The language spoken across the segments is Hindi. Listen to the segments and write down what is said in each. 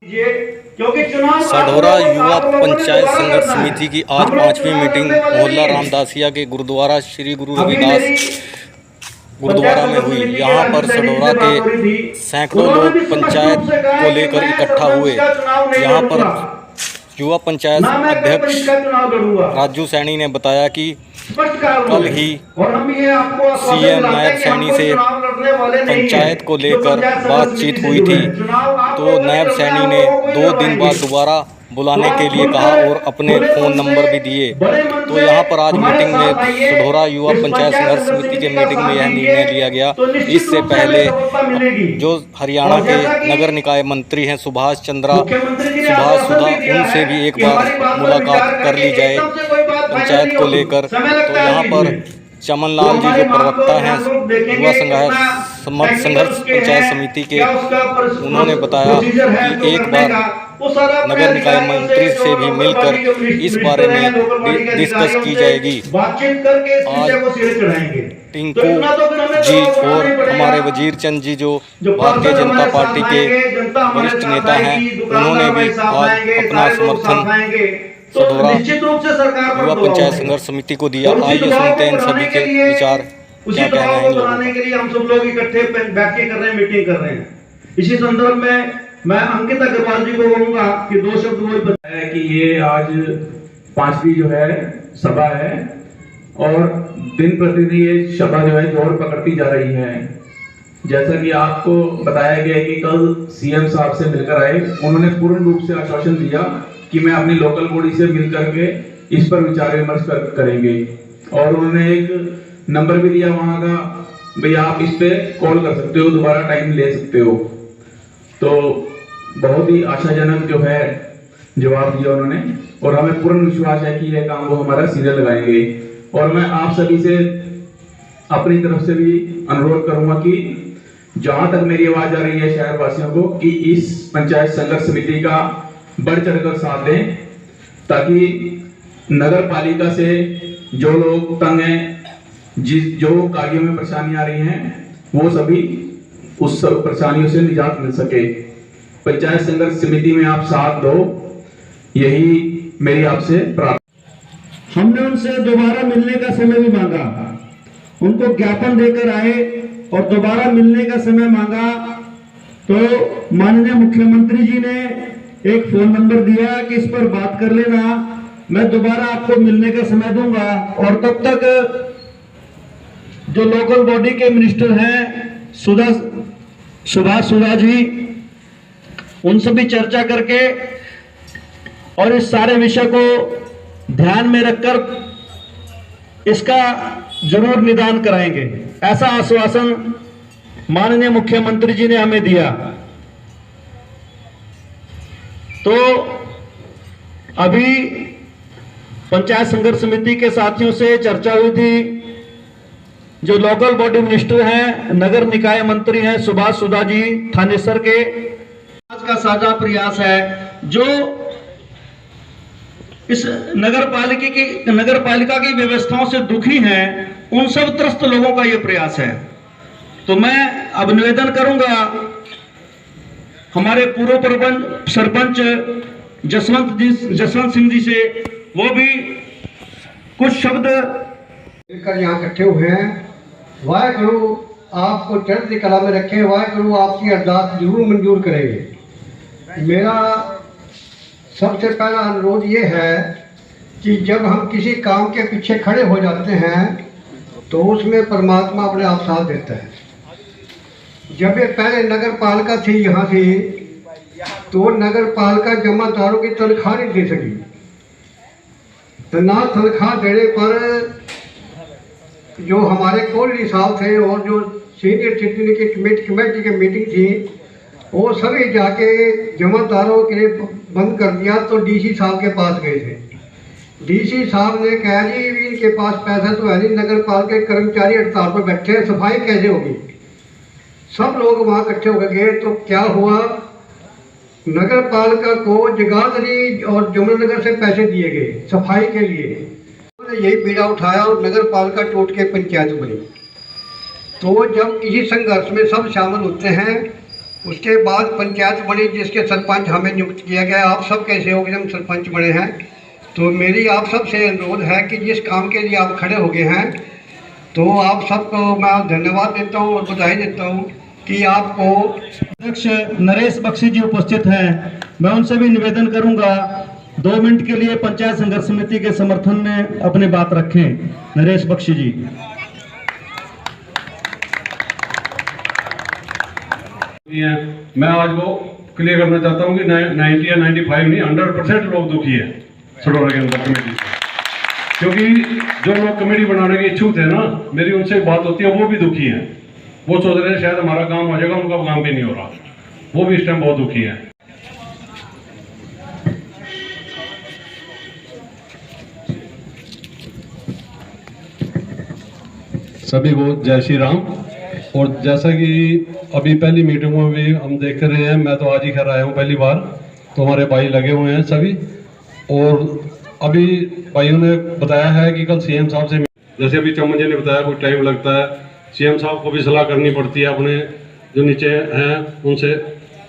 सढौरा युवा पंचायत संघर्ष समिति की आज 5वीं मीटिंग मोहल्ला रामदासिया के गुरुद्वारा श्री गुरु रविदास गुरुद्वारा में हुई। यहाँ पर सढौरा के सैकड़ों लोग पंचायत को लेकर इकट्ठा हुए। यहाँ पर युवा पंचायत अध्यक्ष राजू सैनी ने बताया कि कल ही सीएम नायब सैनी से पंचायत को लेकर बातचीत हुई थी, तो नायब सैनी ने 2 दिन बाद दोबारा बुलाने के लिए कहा और अपने फ़ोन नंबर भी दिए। तो यहाँ पर आज मीटिंग में सढौरा युवा पंचायत संघर्ष समिति के मीटिंग में यह निर्णय लिया गया। इससे पहले जो हरियाणा के नगर निकाय मंत्री हैं सुभाष सुधा, उनसे भी एक बार मुलाकात कर ली जाए पंचायत को लेकर। तो यहाँ पर चमन लाल जी जो प्रवक्ता हैं युवा संघर्ष पंचायत समिति के, उन्होंने बताया कि एक बार नगर निकाय मंत्री से भी मिलकर इस बारे में डिस्कस की जाएगी। आज टिंकू जी और हमारे वजीर चंद जी जो भारतीय जनता पार्टी के वरिष्ठ नेता हैं, उन्होंने भी आज अपना समर्थन सढौरा युवा पंचायत संघर्ष समिति को दिया। आइए सुनते हैं इन सभी के विचार, क्या कहना है इन लोगों के लिए हम सब लोग इकट्ठे बैठ के कर रहे हैं, मीटिंग कर रहे हैं। इसी संदर्भ में मैं अंकित अग्रवाल जी को कहूंगा कि 2 शब्द वो बताया कि ये आज 5वीं जो है सभा है और दिन प्रतिदिन ये सभा जो है जोर पकड़ती जा रही है। जैसा कि आपको बताया गया है कि कल सीएम साहब से मिलकर आए, उन्होंने पूर्ण रूप से आश्वासन दिया कि मैं अपनी लोकल बॉडी से मिलकर के इस पर विचार विमर्श करेंगे। और उन्होंने एक नंबर भी दिया वहां का, भाई आप इस पे कॉल कर सकते हो, दोबारा टाइम ले सकते हो। तो बहुत ही आशाजनक जो है जवाब दिया उन्होंने और हमें पूर्ण विश्वास है कि यह काम वो हमारा सीधे लगाएंगे। और मैं आप सभी से अपनी तरफ से भी अनुरोध करूंगा कि जहां तक मेरी आवाज आ रही है शहर वासियों को, कि इस पंचायत संघर्ष समिति का बढ़ चढ़कर साथ दें, ताकि नगर पालिका से जो लोग तंग हैं, जो कार्यों में परेशानी आ रही हैं, वो सभी उस सब परेशानियों से निजात मिल सके। पंचायत संघर्ष समिति में आप साथ दो, यही मेरी आपसे प्रार्थना। हमने उनसे दोबारा मिलने का समय भी मांगा, उनको ज्ञापन देकर आए और दोबारा मिलने का समय मांगा, तो माननीय मुख्यमंत्री जी ने एक फोन नंबर दिया कि इस पर बात कर लेना, मैं दोबारा आपको मिलने का समय दूंगा। और तब तक जो लोकल बॉडी के मिनिस्टर हैं सुभाष सुधा जी, उनसे भी चर्चा करके और इस सारे विषय को ध्यान में रखकर इसका जरूर निदान कराएंगे, ऐसा आश्वासन माननीय मुख्यमंत्री जी ने हमें दिया। तो अभी पंचायत संघर्ष समिति के साथियों से चर्चा हुई थी, जो लोकल बॉडी मिनिस्टर हैं, नगर निकाय मंत्री हैं सुभाष सुधा जी थानेसर के, आज का साझा प्रयास है जो इस नगर पालिका की व्यवस्थाओं से दुखी हैं, उन सब त्रस्त लोगों का यह प्रयास है। तो मैं अब निवेदन करूंगा हमारे पूर्व सरपंच जसवंत सिंह जी से, वो भी कुछ शब्द मिलकर यहाँ इकट्ठे हुए हैं। वाहेगुरु आपको चढ़ती कला में रखे, वाहेगुरु आपकी अरदास जरूर मंजूर करेंगे। मेरा सबसे पहला अनुरोध ये है कि जब हम किसी काम के पीछे खड़े हो जाते हैं तो उसमें परमात्मा अपने आप साथ देता है। जब ये पहले नगर पालिका थी यहाँ से, तो नगर पालिका जमादारों की तनख्वाह नहीं दे सकी, तो ना तनख्वाह देने पर जो हमारे कोहली साहब थे और जो सीनियर सिटीजन की कमेटी की मीटिंग थी, वो सभी जाके जमादारों के लिए बंद कर दिया। तो डीसी साहब के पास गए थे, डीसी साहब ने कहा जी इनके पास पैसा तो है नहीं, नगर पालिका के कर्मचारी हड़ताल पर बैठे हैं, सफाई कैसे होगी। सब लोग वहाँ इकट्ठे होकर गए। तो क्या हुआ, नगर पालिका को जगाधरी और जमुनानगर से पैसे दिए गए सफाई के लिए, उन्होंने यही पीड़ा उठाया और नगर पालिका टूट के पंचायत बनी। तो जब किसी संघर्ष में सब शामिल होते हैं उसके बाद पंचायत बनी जिसके सरपंच हमें नियुक्त किया गया। आप सब कैसे हो गए, हम सरपंच बने हैं। तो मेरी आप सब से अनुरोध है कि जिस काम के लिए आप खड़े हो गए हैं, तो आप सबको मैं धन्यवाद देता हूँ और बधाई देता हूँ कि आपको। अध्यक्ष नरेश बख्शी जी उपस्थित हैं, मैं उनसे भी निवेदन करूंगा 2 मिनट के लिए पंचायत संघर्ष समिति के समर्थन में अपनी बात रखें। नरेश बख्शी जी। मैं आज वो क्लियर करना चाहता हूँ कि 90 या 95 नहीं, 100% लोग दुखी हैं सडोरा के अंदर कमेटी से। क्योंकि जो लोग कमेटी बनाने के इच्छुक थे ना, मेरी उनसे बात होती है, वो भी दुखी हैं। वो सोच रहे हैं शायद हमारा काम हो जाएगा, उनका काम भी नहीं हो रहा। वो भी इस टाइम बहुत दुखी हैं। सभी को जय श्री राम। और जैसा कि अभी पहली मीटिंगों में भी हम देख रहे हैं, मैं तो आज ही घर आया हूँ पहली बार, तो हमारे भाई लगे हुए हैं सभी। और अभी भाइयों ने बताया है कि कल सीएम साहब से, जैसे अभी चमन जी ने बताया, कोई टाइम लगता है, सीएम साहब को भी सलाह करनी पड़ती है, अपने जो नीचे हैं उनसे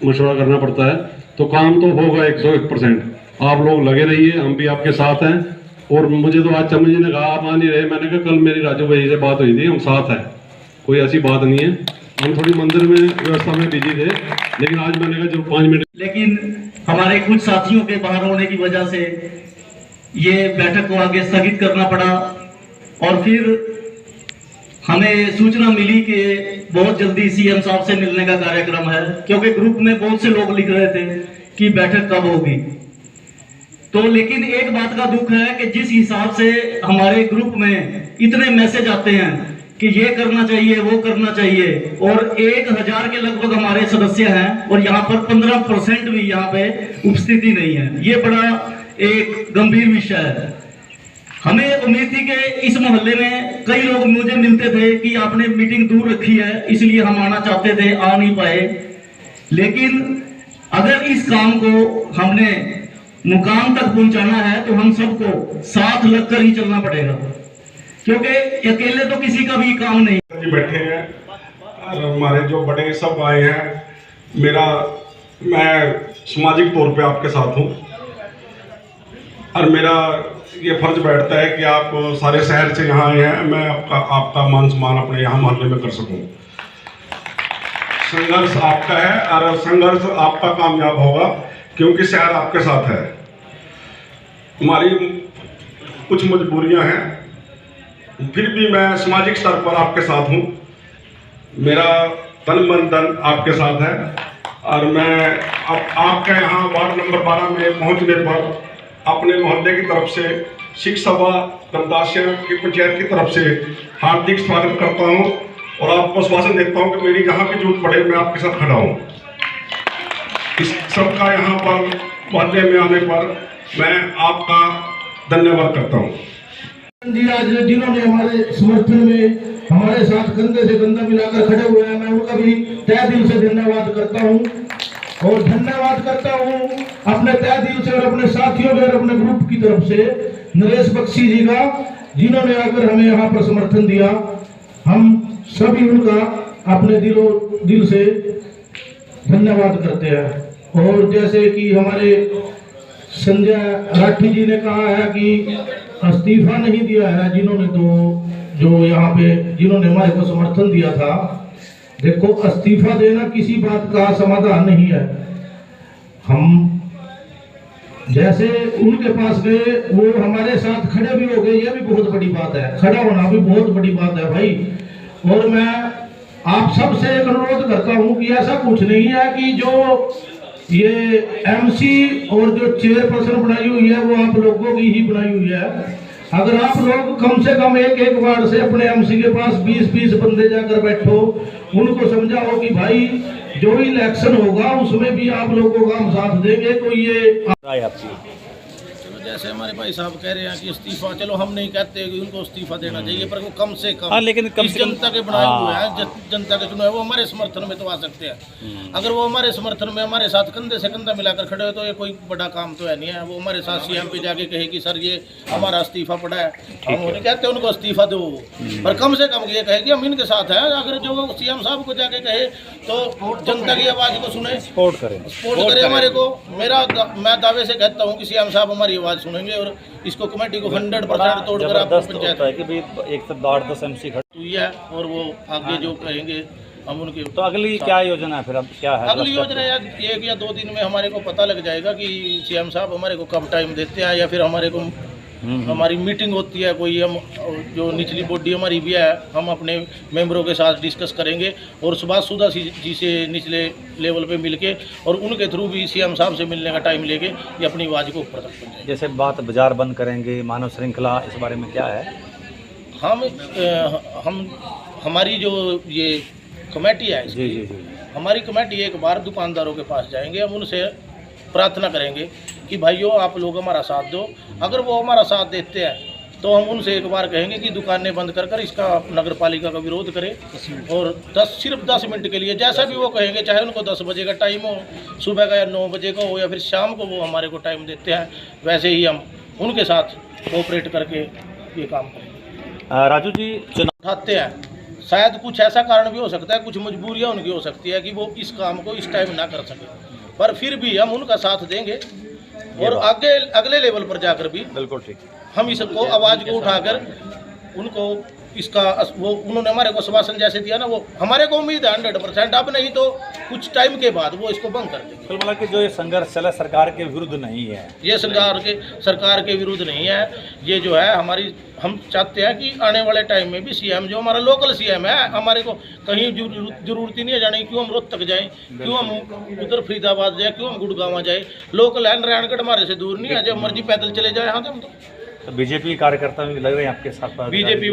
मशवरा करना पड़ता है। तो काम तो होगा 101%। आप लोग लगे रहिए, हम भी आपके साथ हैं। और मुझे तो आज चमन जी ने कहा आप आ नहीं रहे, मैंने कहा कल मेरी राजू भाई से बात हुई थी, हम साथ हैं, कोई ऐसी बात नहीं है। हम थोड़ी मंदिर में व्यवस्था में बिजी थे, लेकिन आज मैंने कहा जो 5 मिनट। लेकिन हमारे कुछ साथियों के बाहर होने की वजह से ये बैठक को आगे स्थगित करना पड़ा। और फिर हमें सूचना मिली कि बहुत जल्दी सीएम साहब से मिलने का कार्यक्रम है, क्योंकि ग्रुप में बहुत से लोग लिख रहे थे कि बैठक कब होगी। तो लेकिन एक बात का दुख है कि जिस हिसाब से हमारे ग्रुप में इतने मैसेज आते हैं कि ये करना चाहिए, वो करना चाहिए, और 1000 के लगभग हमारे सदस्य हैं और यहाँ पर 15% भी यहाँ पे उपस्थिति नहीं है। ये बड़ा एक गंभीर विषय है। हमें उम्मीद थी कि इस मोहल्ले में कई लोग मुझे मिलते थे कि आपने मीटिंग दूर रखी है, इसलिए हम आना चाहते थे, आ नहीं पाए। लेकिन अगर इस काम को हमने मुकाम तक पहुंचाना है तो हम सबको साथ लगकर ही चलना पड़ेगा, क्योंकि अकेले तो किसी का भी काम नहीं। बैठे हैं और हमारे जो बड़े सब आए हैं। मैं सामाजिक तौर पे आपके साथ हूँ और मेरा ये फर्ज बैठता है कि आप सारे शहर से यहाँ आए हैं, मैं आपका मान सम्मान अपने यहाँ मोहल्ले में कर सकूँ। संघर्ष आपका है और संघर्ष आपका कामयाब होगा, क्योंकि शहर आपके साथ है। हमारी कुछ मजबूरियां हैं, फिर भी मैं सामाजिक स्तर पर आपके साथ हूं। मेरा तन मन धन आपके साथ है। और मैं आपके यहाँ वार्ड नंबर 12 में पहुंचने पर अपने मोहल्ले की तरफ से सिख सभा रमदासिया की पंचायत की तरफ से हार्दिक स्वागत करता हूं और आपको आश्वासन देता हूं कि मेरी जहाँ भी जरूरत पड़े मैं आपके साथ खड़ा हूं। इस सबका यहाँ पर मोहल्ले में आने पर मैं आपका धन्यवाद करता हूँ। जी आज जिन्होंने हमारे समर्थन में हमारे साथ कंधे से कंधा मिलाकर खड़े हुए हैं, मैं उनका भी तहे दिल से धन्यवाद करता हूँ। और धन्यवाद करता हूँ अपने तहे दिल से और अपने साथियों के और अपने ग्रुप की तरफ से नरेश बख्शी जी का, जिन्होंने आकर हमें यहाँ पर समर्थन दिया। हम सभी उनका अपने दिल से धन्यवाद करते हैं। और जैसे कि हमारे संजय राठी जी ने कहा है कि इस्तीफा नहीं दिया है जिन्होंने, तो जो यहाँ पे जिन्होंने हमारे को समर्थन दिया था। देखो, इस्तीफा देना किसी बात का समाधान नहीं है। हम जैसे उनके पास गए, वो हमारे साथ खड़े भी हो गए, ये भी बहुत बड़ी बात है। खड़ा होना भी बहुत बड़ी बात है भाई। और मैं आप सब से एक अनुरोध करता हूँ कि ऐसा कुछ नहीं है कि जो ये एमसी और जो चेयरपर्सन बनाई हुई है वो आप लोगों की ही बनाई हुई है। अगर आप लोग कम से कम एक वार्ड से अपने एमसी के पास 20-20 बंदे जाकर बैठो, उनको समझाओ कि भाई जो इलेक्शन होगा उसमें भी आप लोगों का हम साथ देंगे, तो ये जैसे हमारे भाई साहब कह रहे हैं कि इस्तीफा, चलो हम नहीं कहते कि उनको इस्तीफा देना चाहिए, पर वो कम से कम, हाँ, लेकिन कम इस से कम- जनता के बनाए हुए हैं, जनता के चुने हुए, वो हमारे समर्थन में तो आ सकते हैं। अगर वो हमारे समर्थन में हमारे साथ कंधे से कंधा मिलाकर खड़े हो तो ये कोई बड़ा काम तो है नहीं है। वो हमारे साथ सीएम पे जाके कहे कि सर ये हमारा इस्तीफा पड़ा है, हम उन्हें कहते हैं उनको इस्तीफा दो, पर कम से कम ये कहे कि हम इनके साथ हैं। अगर जो सीएम साहब को जाके कहे तो जनता की आवाज़ को सुने, सपोर्ट करे हमारे को। मैं दावे से कहता हूँ कि सीएम साहब हमारी आवाज़ सुनेंगे और इसको कमेटी को 100% तोड़कर आप पंचायत है कि भाई एक से 8-10 MC खड़े। हुई है और वो आगे जो कहेंगे हम उनके। तो अगली क्या योजना है फिर, अब क्या है अगली योजना या 1 या 2 दिन में हमारे को पता लग जाएगा कि सीएम साहब हमारे को कब टाइम देते हैं, या फिर हमारे को हमारी मीटिंग होती है कोई, हम जो निचली बॉडी हमारी भी है, हम अपने मेंबरों के साथ डिस्कस करेंगे और सुभाष सुधा जी से निचले लेवल पे मिलके और उनके थ्रू भी सीएम साहब से मिलने का टाइम लेके ये अपनी आवाज़ को ऊपर तक पहुँचाएंगे। जैसे बात बाजार बंद करेंगे, मानव श्रृंखला, इस बारे में क्या है? हम हमारी जो ये कमेटी है जी जी जी। हमारी कमेटी एक बार दुकानदारों के पास जाएंगे, हम उनसे प्रार्थना करेंगे कि भाइयों आप लोग हमारा साथ दो। अगर वो हमारा साथ देते हैं तो हम उनसे एक बार कहेंगे कि दुकानें बंद कर कर इसका नगर पालिका का विरोध करें और सिर्फ 10 मिनट के लिए, जैसा भी वो कहेंगे, चाहे उनको 10 बजे का टाइम हो, सुबह का या 9 बजे का हो, या फिर शाम को वो हमारे को टाइम देते हैं, वैसे ही हम उनके साथ कोऑपरेट करके ये काम करेंगे। राजू जी, चुनाव उठाते हैं, शायद कुछ ऐसा कारण भी हो सकता है, कुछ मजबूरियां उनकी हो सकती है कि वो इस काम को इस टाइम ना कर सके, पर फिर भी हम उनका साथ देंगे और आगे अगले लेवल पर जाकर भी बिल्कुल ठीक। हम इसको आवाज़ को उठाकर उनको इसका वो उन्होंने हमारे को आश्वासन जैसे दिया ना, वो हमारे को उम्मीद है 100%। अब नहीं तो कुछ टाइम के बाद वो इसको बंद कर देंगे। कुल मिला के जो ये संघर्ष चला सरकार के विरुद्ध नहीं है, ये सरकार के विरुद्ध नहीं है, ये जो है हमारी, हम चाहते हैं कि आने वाले टाइम में भी सीएम जो हमारा लोकल सीएम है, हमारे को कहीं जरूरत ही नहीं है जाने, क्यों हम रोहतक जाएं, क्यों हम उधर फरीदाबाद जाए, क्यों हम गुड़गांव जाए, लोकल है, नारायणगढ़ हमारे से दूर नहीं है, जब मर्जी पैदल चले जाए। हाँ, हम तो बीजेपी कार्यकर्ता भी लग रहे हैं आपके साथ? बीजेपी